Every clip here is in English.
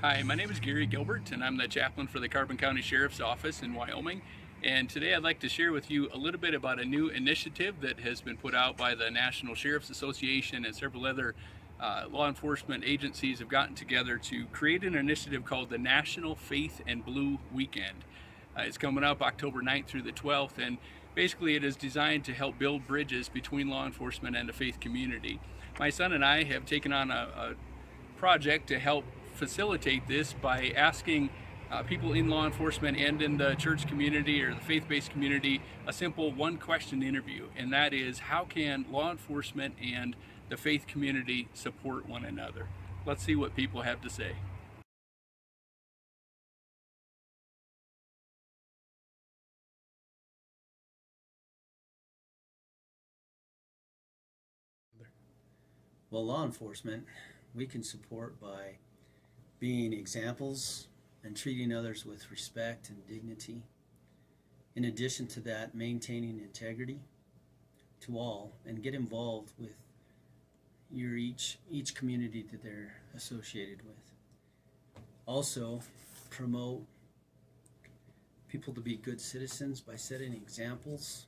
Hi, my name is Gilbert, and I'm the chaplain for the Carbon County Sheriff's Office in Wyoming. And today I'd like to share with you a little bit about a new initiative that has been put out by the National Sheriff's Association, and several other law enforcement agencies have gotten together to create an initiative called the National Faith and Blue Weekend. It's coming up October 9th through the 12th, and basically it is designed to help build bridges between law enforcement and the faith community. My son and I have taken on a project to help facilitate this by asking people in law enforcement and in the church community or the faith-based community a simple one-question interview, and that is, how can law enforcement and the faith community support one another? Let's see what people have to say. Well, law enforcement, we can support by being examples and treating others with respect and dignity. In addition to that, maintaining integrity to all and get involved with each community that they're associated with. Also, promote people to be good citizens by setting examples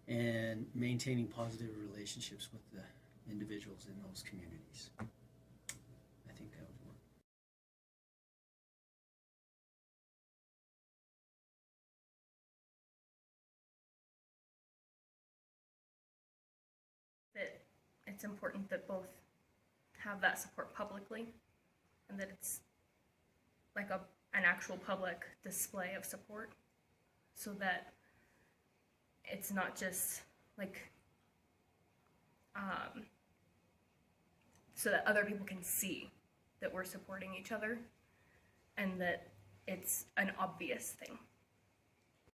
and maintaining positive relationships with the individuals in those communities. I think that would work. That it's important that both have that support publicly, and that it's like an actual public display of support, so that it's not just like so that other people can see that we're supporting each other and that it's an obvious thing.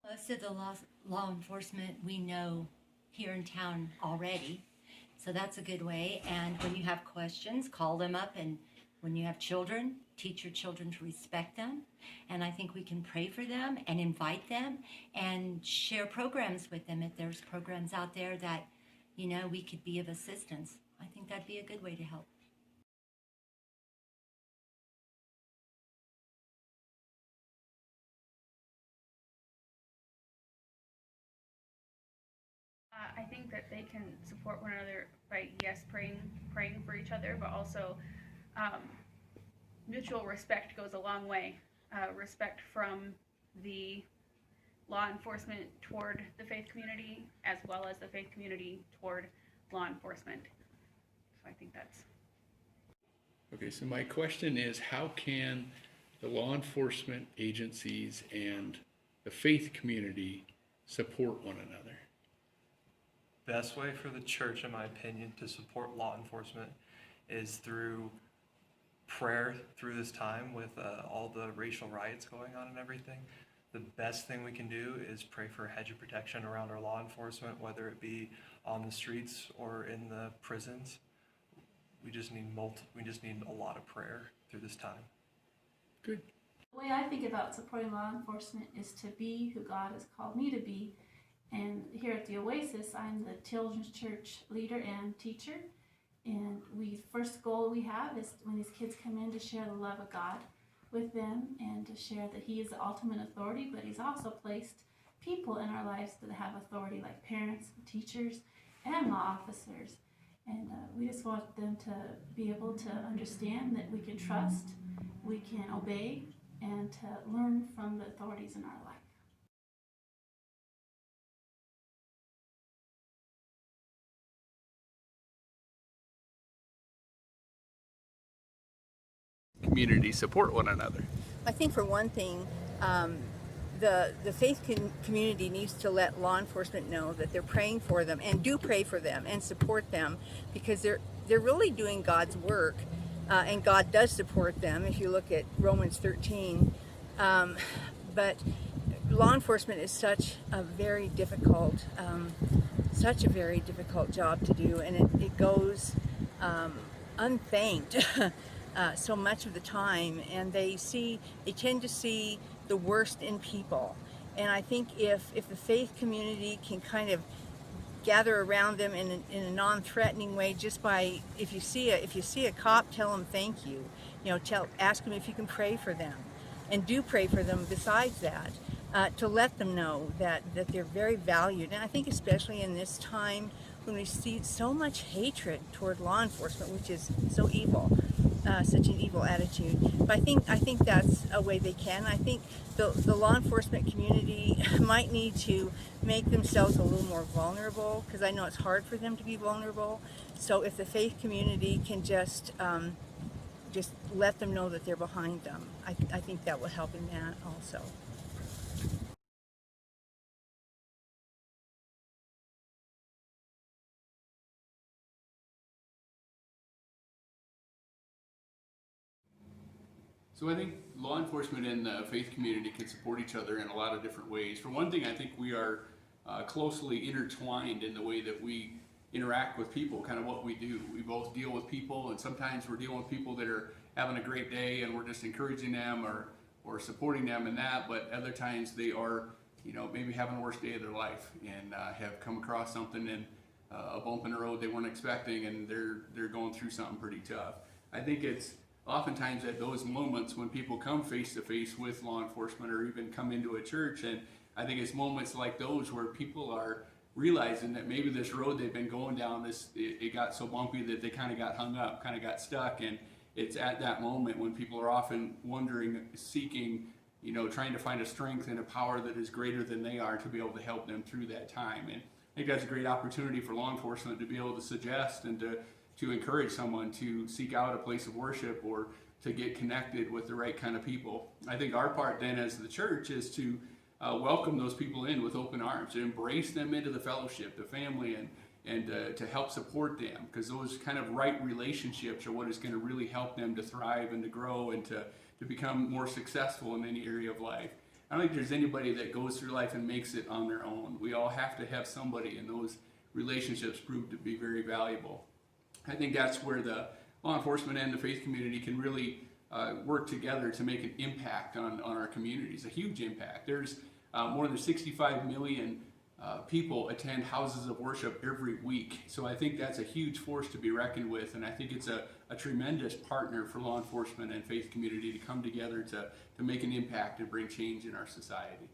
Most of the law enforcement we know here in town already, so that's a good way. And when you have questions, call them up, and when you have children, teach your children to respect them. And I think we can pray for them and invite them and share programs with them. If there's programs out there that, we could be of assistance, I think that'd be a good way to help. I think that they can support one another by, yes, praying for each other, but also mutual respect goes a long way. Respect from the law enforcement toward the faith community, as well as the faith community toward law enforcement. So I think that's... Okay, so my question is, how can the law enforcement agencies and the faith community support one another? Best way for the church, in my opinion, to support law enforcement is through prayer through this time with all the racial riots going on and everything. The best thing we can do is pray for a hedge of protection around our law enforcement, whether it be on the streets or in the prisons. We just need a lot of prayer through this time. Good. The way I think about supporting law enforcement is to be who God has called me to be. And here at the Oasis, I'm the children's church leader and teacher. And first goal we have is when these kids come in, to share the love of God with them and to share that He is the ultimate authority, but He's also placed people in our lives that have authority, like parents, teachers, and law officers. And we just want them to be able to understand that we can trust, we can obey, and to learn from the authorities in our life. Community support one another. I think for one thing, the faith community needs to let law enforcement know that they're praying for them, and do pray for them and support them, because they're really doing God's work, and God does support them if you look at Romans 13. But law enforcement is such a very difficult job to do, and it goes unthanked so much of the time, and they tend to see the worst in people. And I think if the faith community can kind of gather around them in a non-threatening way, just by, if you see a cop, tell them thank you. Ask them if you can pray for them, and do pray for them. Besides that, to let them know that they're very valued. And I think especially in this time when we see so much hatred toward law enforcement, which is so evil, such an evil attitude. But I think that's a way they can. I think the law enforcement community might need to make themselves a little more vulnerable, because I know it's hard for them to be vulnerable. So if the faith community can just let them know that they're behind them, I think that will help in that also. So I think law enforcement and the faith community can support each other in a lot of different ways. For one thing, I think we are closely intertwined in the way that we interact with people, kind of what we do. We both deal with people, and sometimes we're dealing with people that are having a great day and we're just encouraging them or supporting them in that, but other times they are, maybe having the worst day of their life and have come across something and a bump in the road they weren't expecting, and they're going through something pretty tough. I think it's oftentimes at those moments when people come face to face with law enforcement or even come into a church, and I think it's moments like those where people are realizing that maybe this road they've been going down, it got so bumpy that they kind of got hung up, kind of got stuck, and it's at that moment when people are often wondering, seeking, trying to find a strength and a power that is greater than they are to be able to help them through that time. And I think that's a great opportunity for law enforcement to be able to suggest and to encourage someone to seek out a place of worship or to get connected with the right kind of people. I think our part then as the church is to welcome those people in with open arms, to embrace them into the fellowship, the family, and to help support them, because those kind of right relationships are what is going to really help them to thrive and to grow and to become more successful in any area of life. I don't think there's anybody that goes through life and makes it on their own. We all have to have somebody, and those relationships prove to be very valuable. I think that's where the law enforcement and the faith community can really work together to make an impact on our communities, a huge impact. There's more than 65 million people attend houses of worship every week. So I think that's a huge force to be reckoned with, and I think it's a tremendous partner for law enforcement and faith community to come together to make an impact and bring change in our society.